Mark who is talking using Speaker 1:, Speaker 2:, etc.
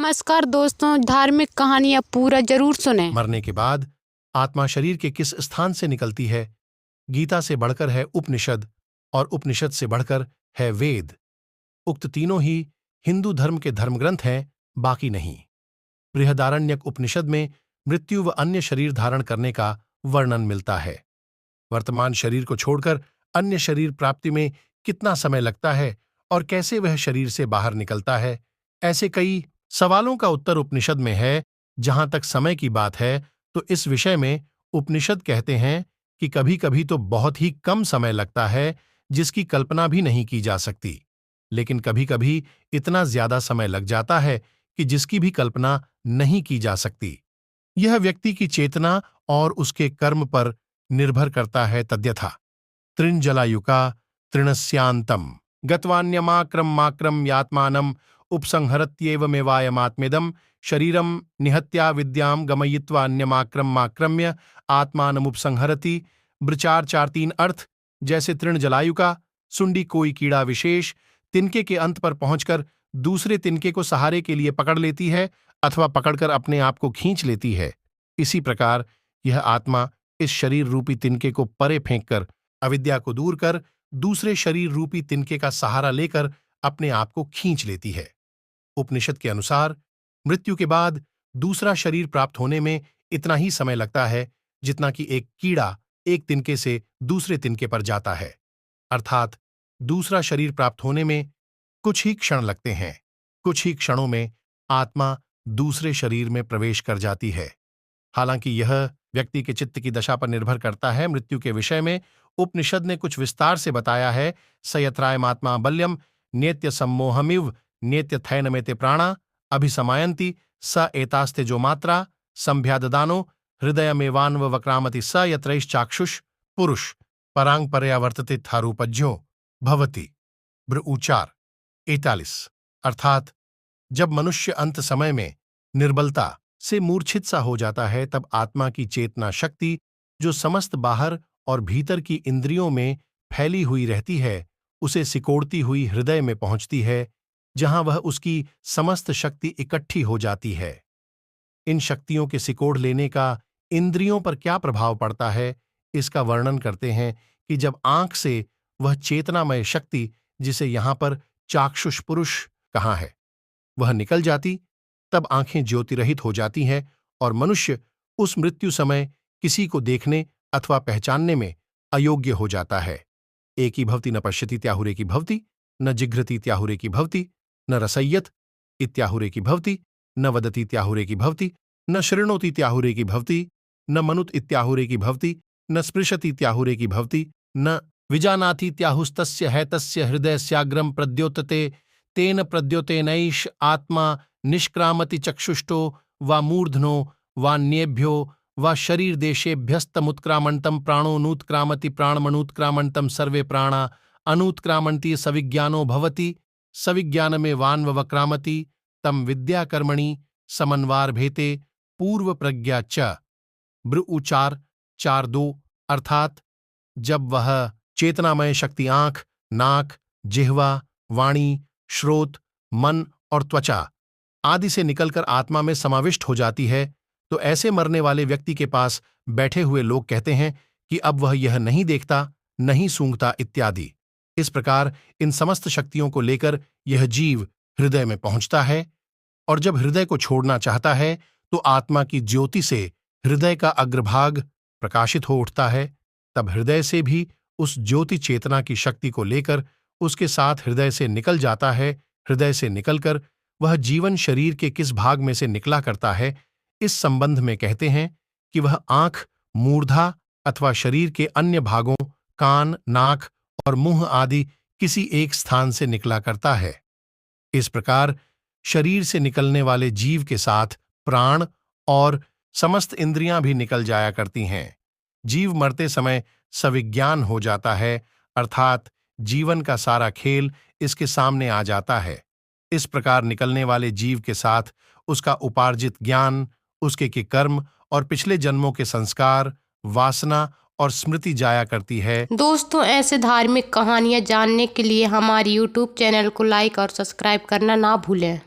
Speaker 1: नमस्कार दोस्तों, धार्मिक कहानियां पूरा जरूर सुनें।
Speaker 2: मरने के बाद आत्मा शरीर के किस स्थान से निकलती है? गीता से बढ़कर है उपनिषद और उपनिषद से बढ़कर है वेद। उक्त तीनों ही हिंदू धर्म के धर्मग्रंथ हैं, बाकी नहीं। बृहदारण्यक उपनिषद में मृत्यु व अन्य शरीर धारण करने का वर्णन मिलता है। वर्तमान शरीर को छोड़कर अन्य शरीर प्राप्ति में कितना समय लगता है और कैसे वह शरीर से बाहर निकलता है, ऐसे कई सवालों का उत्तर उपनिषद में है। जहां तक समय की बात है तो इस विषय में उपनिषद कहते हैं कि कभी कभी तो बहुत ही कम समय लगता है, जिसकी कल्पना भी नहीं की जा सकती, लेकिन कभी कभी इतना ज्यादा समय लग जाता है कि जिसकी भी कल्पना नहीं की जा सकती। यह व्यक्ति की चेतना और उसके कर्म पर निर्भर करता है। तद्यथा तृणजलायुका तृणस्यान्तम गत्वान्यमाक्रम यात्मानम उपसंहरत्येवमेवायमात्मेदं शरीरम निहत्या विद्याम गमयित्वा अन्यमाक्रम्य आत्मानमुपसंहरति। ब्रचार 4-3 अर्थ। जैसे तृण जलायुका सुंडी कोई कीड़ा विशेष तिनके के अंत पर पहुंचकर दूसरे तिनके को सहारे के लिए पकड़ लेती है अथवा पकड़कर अपने आप को खींच लेती है, इसी प्रकार यह आत्मा इस शरीर रूपी तिनके को परे फेंककर अविद्या को दूर कर दूसरे शरीर रूपी तिनके का सहारा लेकर अपने आप को खींच लेती है। उपनिषद के अनुसार मृत्यु के बाद दूसरा शरीर प्राप्त होने में इतना ही समय लगता है जितना कि एक कीड़ा एक तिनके से दूसरे तिनके पर जाता है, अर्थात दूसरा शरीर प्राप्त होने में कुछ ही क्षण लगते हैं। कुछ ही क्षणों में आत्मा दूसरे शरीर में प्रवेश कर जाती है। हालांकि यह व्यक्ति के चित्त की दशा पर निर्भर करता है। मृत्यु के विषय में उपनिषद ने कुछ विस्तार से बताया है। स यत्रायमात्मा बल्यम नेत्य सम्मोहमिव नेत्य थैनमेते प्राणा अभिसमायन्ति स एतास्ते जो मात्रा संभ्याददानो हृदयमेवान्व वक्रामति स यत्रैश्चाक्षुष पुरुष परांग पर्यावर्तते थारूपज्यो भवति। ब्रऊचार 41 अर्थात जब मनुष्य अंत समय में निर्बलता से मूर्छित सा हो जाता है, तब आत्मा की चेतना शक्ति जो समस्त बाहर और भीतर की इंद्रियों में फैली हुई रहती है, उसे सिकोड़ती हुई हृदय में पहुंचती है, जहां वह उसकी समस्त शक्ति इकट्ठी हो जाती है। इन शक्तियों के सिकोड़ लेने का इंद्रियों पर क्या प्रभाव पड़ता है, इसका वर्णन करते हैं कि जब आंख से वह चेतनामय शक्ति, जिसे यहां पर चाक्षुष पुरुष कहा है, वह निकल जाती, तब आंखें ज्योतिरहित हो जाती हैं और मनुष्य उस मृत्यु समय किसी को देखने अथवा पहचानने में अयोग्य हो जाता है। एकी भवति न पश्यति त्याहुरे की भवति, न जिघ्रति त्याहुरे की भवति, न रसय्यत इत्याहुरे की भवति, न वदति त्याहुरे की भवति, न शृणोति त्याहुरे की भवति, न मनुत इत्याहुरे की भवति, न स्पृशति त्याहुरे की भवति, न विजानाति त्याहुस्तस्य हैतस्य हृदयस्याग्रम प्रद्योतते तेन प्रद्योतेनैष आत्मा निष्क्रामति चक्षुष्टो वा मूर्धनो वान्येभ्यो वा शरीर देशेभ्यस्तमुत्क्रामन्तं प्राणोनुत्क्रामति प्राणमनुत्क्रामन्तं सर्वे प्राणा अनुत्क्रामन्ति सविज्ञानो भवति सविज्ञानमेवान्वक्रामति तम विद्याकर्मणि समन्वारभेते पूर्व प्रज्ञा च। ब्रऊचार 4-2 अर्थात जब वह चेतनामय शक्ति आंख, नाक, जिह्वा, वाणी, श्रोत, मन और त्वचा आदि से निकलकर आत्मा में समाविष्ट हो जाती है, तो ऐसे मरने वाले व्यक्ति के पास बैठे हुए लोग कहते हैं कि अब वह यह नहीं देखता, नहीं सूंघता इत्यादि। इस प्रकार इन समस्त शक्तियों को लेकर यह जीव हृदय में पहुंचता है और जब हृदय को छोड़ना चाहता है तो आत्मा की ज्योति से हृदय का अग्रभाग प्रकाशित हो उठता है। तब हृदय से भी उस ज्योति चेतना की शक्ति को लेकर उसके साथ हृदय से निकल जाता है। हृदय से निकलकर वह जीवन शरीर के किस भाग में से निकला करता है, इस संबंध में कहते हैं कि वह आंख, मूर्धा अथवा शरीर के अन्य भागों, कान, नाक और मुंह आदि किसी एक स्थान से निकला करता है। इस प्रकार शरीर से निकलने वाले जीव के साथ प्राण और समस्त इंद्रियां भी निकल जाया करती हैं। जीव मरते समय सविज्ञान हो जाता है, अर्थात जीवन का सारा खेल इसके सामने आ जाता है। इस प्रकार निकलने वाले जीव के साथ उसका उपार्जित ज्ञान, उसके के कर्म और पिछले जन्मों के संस्कार, वासना और स्मृति जाया करती है।
Speaker 1: दोस्तों, ऐसे धार्मिक कहानियां जानने के लिए हमारे YouTube चैनल को लाइक और सब्सक्राइब करना ना भूलें।